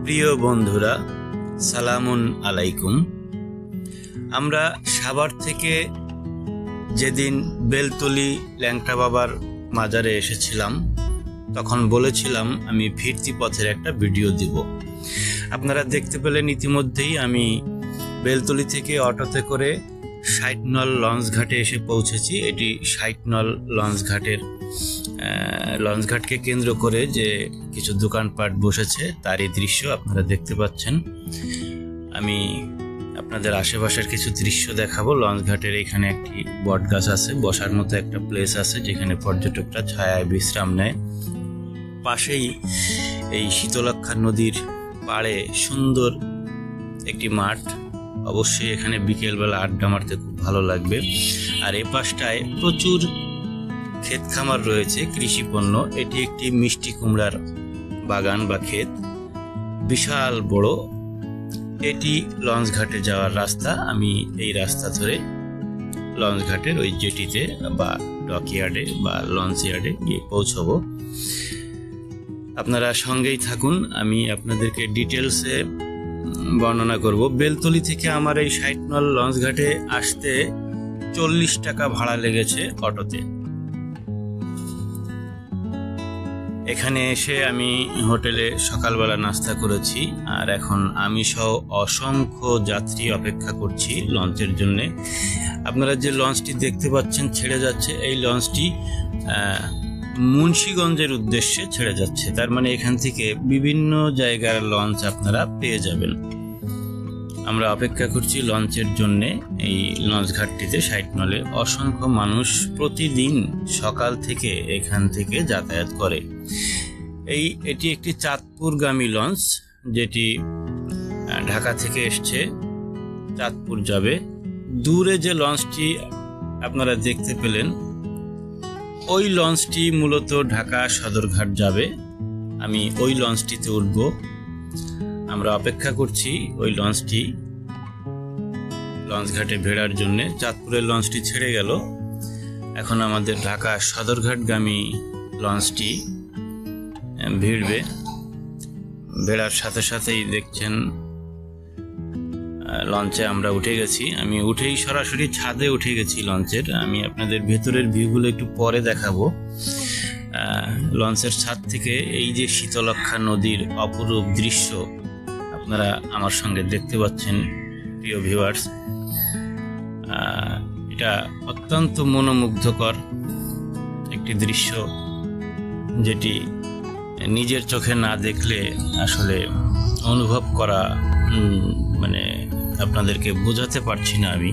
প্রিয় বন্ধুরা, সালামুন আলাইকুম। আমরা সাভার থেকে যেদিন বেলতলি ল্যাংটা বাবার মাজারে এসেছিলাম তখন বলেছিলাম আমি ফিরতি পথের একটা ভিডিও দিব। আপনারা দেখতে পেলেন ইতিমধ্যেই আমি বেলতলি থেকে অটোতে করে ৬০ নল লঞ্চ ঘাটে এসে পৌঁছেছি। এটি ৬০ নল লঞ্চ ঘাটকে কেন্দ্র করে যে কিছু দোকানপাট বসেছে তারই দৃশ্য আপনারা দেখতে পাচ্ছেন। আমি আপনাদের আশেপাশের কিছু দৃশ্য দেখাবো। লঞ্চ ঘাটের এখানে একটি বট গাছ আছে, বসার মতো একটা প্লেস আছে যেখানে পর্যটকরা ছায়ায় বিশ্রাম নেয়। পাশেই এই শীতলক্ষা নদীর পাড়ে সুন্দর একটি মাঠ, অবশ্যই এখানে বিকেলবেলা আড্ডা মারতে খুব ভালো লাগবে। আর এ পাশটায় প্রচুর ক্ষেত খামার রয়েছে, কৃষি পণ্য। এটি একটি মিষ্টি কুমড়ার বাগান বা ক্ষেত, বিশাল বড়। এটি লঞ্চ ঘাটে যাওয়ার রাস্তা। আমি এই রাস্তা ধরে লঞ্চ ঘাটের ওই জেটিতে বা ডকইয়ার্ডে বা লঞ্চ ইয়ার্ডে গিয়ে পৌঁছবো। আপনারা সঙ্গেই থাকুন, আমি আপনাদেরকে ডিটেলসে বর্ণনা করব। বেলতলি থেকে আমার এই ৬০ নল লঞ্চ ঘাটে আসতে ৪০ টাকা ভাড়া লেগেছে অটোতে। এখানে এসে আমি হোটেলে সকালবেলা নাস্তা করেছি, আর এখন আমি সহ অসংখ্য যাত্রী অপেক্ষা করছি লঞ্চের জন্যে। আপনারা যে লঞ্চটি দেখতে পাচ্ছেন ছেড়ে যাচ্ছে, এই লঞ্চটি মুন্সিগঞ্জের উদ্দেশ্যে ছেড়ে যাচ্ছে। তার মানে এখান থেকে বিভিন্ন জায়গার লঞ্চ আপনারা পেয়ে যাবেন। আমরা অপেক্ষা করছি লঞ্চের জন্যে। এই লঞ্চ ঘাটটিতে ৬০ নলে অসংখ্য মানুষ প্রতিদিন সকাল থেকে এখান থেকে যাতায়াত করে। এটি একটি চাঁদপুরগামী লঞ্চ, যেটি ঢাকা থেকে এসছে, চাঁদপুর যাবে। দূরে যে লঞ্চটি আপনারা দেখতে পেলেন ওই লঞ্চটি মূলত ঢাকা সদরঘাট যাবে। আমি ওই লঞ্চটিতে উঠব। আমরা অপেক্ষা করছি ওই লঞ্চটি লঞ্চ ঘাটে ভেড়ার জন্য। চাঁদপুরের লঞ্চটি ছেড়ে গেল, এখন আমাদের ঢাকা সদরঘাটগামী লঞ্চটি ভিড়বে। ভেড়ার সাথে সাথেই দেখছেন লঞ্চে আমরা উঠে গেছি। আমি উঠেই সরাসরি ছাদে উঠে গেছি লঞ্চের। আমি আপনাদের ভেতরের ভিউগুলো একটু পরে দেখাবো। লঞ্চের ছাদ থেকে এই যে শীতলক্ষা নদীর অপরূপ দৃশ্য আপনারা আমার সঙ্গে দেখতে পাচ্ছেন প্রিয় ভিউয়ার্স। এটা অত্যন্ত মনোমুগ্ধকর একটি দৃশ্য, যেটি নিজের চোখে না দেখলে আসলে অনুভব করা মানে আপনাদেরকে বোঝাতে পারছি না আমি।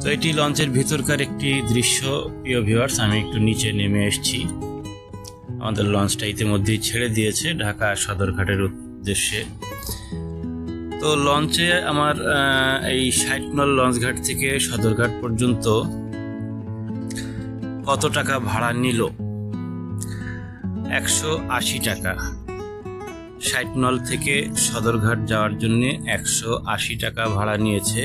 তো এটি লঞ্চের ভিতরকার একটি দৃশ্য প্রিয় ভিউয়ার্স। আমি একটু নিচে নেমে এসেছি। আমাদের লঞ্চটা ইতিমধ্যেই ছেড়ে দিয়েছে ঢাকা সদরঘাটের উদ্দেশ্যে। তো লঞ্চে আমার এই ৬০ নল লঞ্চ ঘাট থেকে সদরঘাট পর্যন্ত কত টাকা ভাড়া নিল? ১৮০ টাকা। ৬০ নল থেকে সদরঘাট যাওয়ার জন্য ১৮০ টাকা ভাড়া নিয়েছে।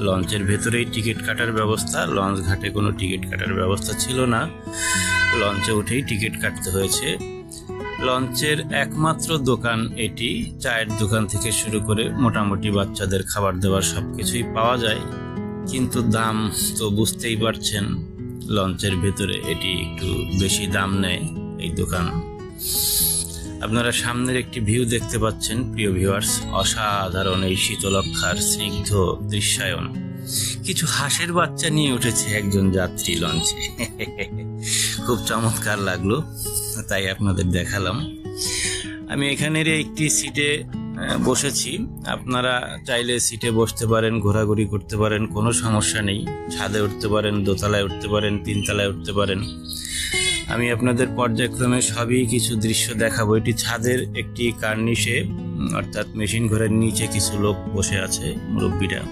লঞ্চের ভেতরেই টিকিট কাটার ব্যবস্থা, লঞ্চ ঘাটে কোনো টিকিট কাটার ব্যবস্থা ছিল না। লঞ্চে উঠেই টিকিট কাটতে হয়েছে। লঞ্চের একমাত্র দোকান এটি। চায়ের দোকান থেকে শুরু করে মোটামুটি বাচ্চাদের খাবার দাবার সবকিছুই পাওয়া যায়, কিন্তু দাম তো বুঝতেই পারছেন, লঞ্চের ভেতরে এটি একটু বেশি দাম নেয় এই দোকান। আপনারা সামনের একটি ভিউ দেখতে পাচ্ছেন প্রিয় ভিউয়ার্স। অসাধারণ এই শীতলক্ষার স্নিগ্ধ দৃশ্যায়ন। কিছু হাঁসের বাচ্চা নিয়ে উঠেছে একজন যাত্রী লঞ্চে, খুব চমৎকার লাগলো, তাই আপনাদের দেখালাম। আমি এখানের একটি সিটে বসেছি। আপনারা চাইলে সিটে বসতে পারেন, ঘোরাঘুরি করতে পারেন, কোনো সমস্যা নেই। ছাদে উঠতে পারেন, দোতলায় উঠতে পারেন, তিনতলায় উঠতে পারেন। আমি আপনাদের পর্যায়ক্রমে সবই কিছু দৃশ্য দেখাবো। এটি ছাদের একটি কার্নিশে, অর্থাৎ মেশিন ঘরের নিচে কিছু লোক বসে আছে, মুরব্বীরা।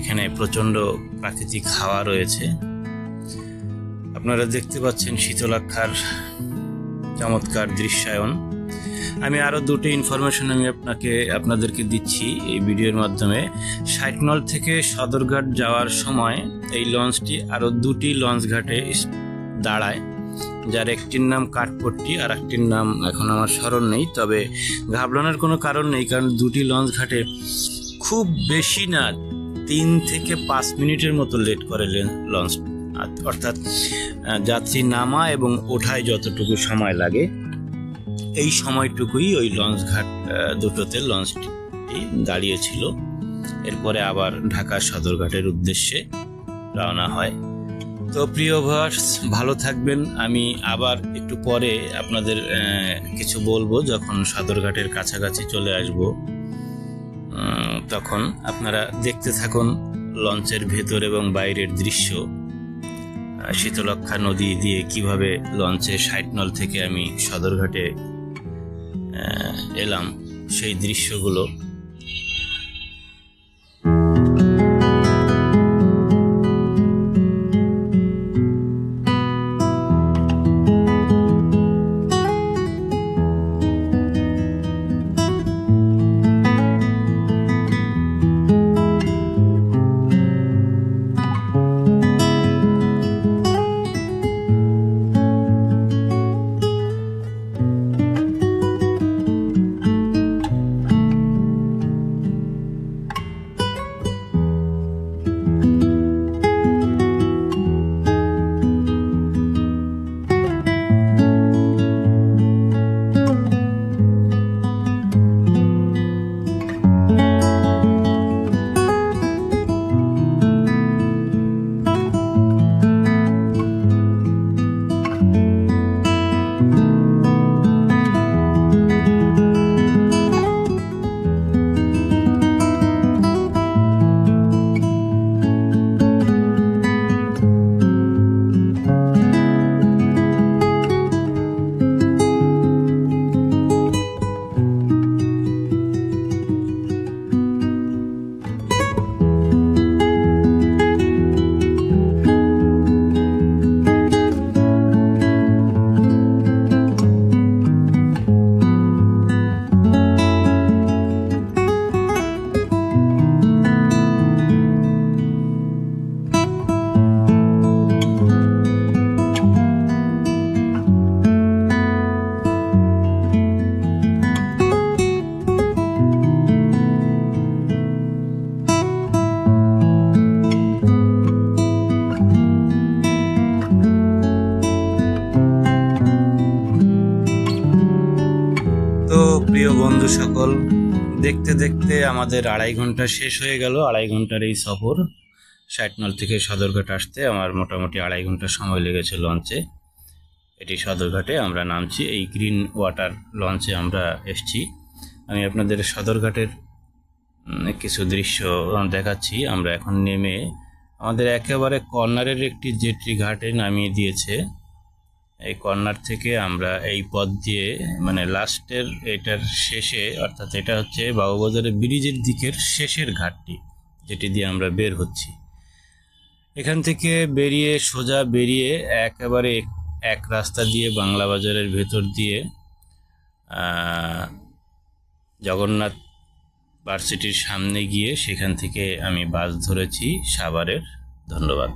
এখানে প্রচণ্ড প্রাকৃতিক হাওয়া রয়েছে। আপনারা দেখতে পাচ্ছেন শীতলক্ষার চমৎকার দৃশ্যায়ন। আমি আরও দুটি ইনফরমেশন আপনাদেরকে দিচ্ছি এই ভিডিওর মাধ্যমে। ৬০ নল থেকে সদরঘাট যাওয়ার সময় এই লঞ্চটি আরও দুটি লঞ্চ ঘাটে দাঁড়ায়। যার একটির নাম কাঠপট্টি আর একটির নাম এখন আমার স্মরণ নেই। তবে ঘাবড়ানোর কোনো কারণ নেই, কারণ দুটি লঞ্চ ঘাটে খুব বেশি না 3 থেকে 5 মিনিটের মতো লেট করে লঞ্চ, অর্থাৎ যাত্রী নামা এবং ওঠায় যতটুকু সময় লাগে এই সময়টুকুই ওই লঞ্চ ঘাট দুটোতে লঞ্চটি দাঁড়িয়েছিল। এরপরে আবার ঢাকা সদরঘাটের উদ্দেশ্যে রওনা হয়। তো প্রিয় ভিউয়ার্স, ভালো থাকবেন। আমি আবার একটু পরে আপনাদের কিছু বলবো যখন সদরঘাটের কাছাকাছি চলে আসব, তখন আপনারা দেখতে থাকুন লঞ্চের ভেতর এবং বাইরের দৃশ্য। শীতলক্ষ্যা নদী দিয়ে কিভাবে লঞ্চে 60 নল থেকে আমি সদরঘাটে এলাম সেই দৃশ্যগুলো। প্রিয় বন্ধু সকল, দেখতে দেখতে আমাদের 2.5 ঘন্টা শেষ হয়ে গেল। 2.5 ঘন্টার এই সফর 60 নল থেকে সদরঘাট আসতে আমার মোটামুটি 2.5 ঘন্টা সময় লেগেছে লঞ্চে। এটি সদরঘাটে আমরা নামছি, এই গ্রিন ওয়াটার লঞ্চে আমরা এসছি। আমি আপনাদের সদরঘাটের কিছু দৃশ্য দেখাচ্ছি। আমরা এখন নেমে আমাদের একেবারে কর্নারের একটি জেট্রি ঘাটে নামিয়ে দিয়েছে। এই কর্নার থেকে আমরা এই পথ দিয়ে, মানে লাস্টের এটার শেষে, অর্থাৎ এটা হচ্ছে বাবুবাজারের ব্রিজের দিকের শেষের ঘাটটি, যেটি দিয়ে আমরা বের হচ্ছি। এখান থেকে বেরিয়ে সোজা বেরিয়ে একেবারে এক রাস্তা দিয়ে বাংলা বাজারের ভেতর দিয়ে জগন্নাথ ভার্সিটির সামনে গিয়ে সেখান থেকে আমি বাস ধরেছি সাভারের। ধন্যবাদ।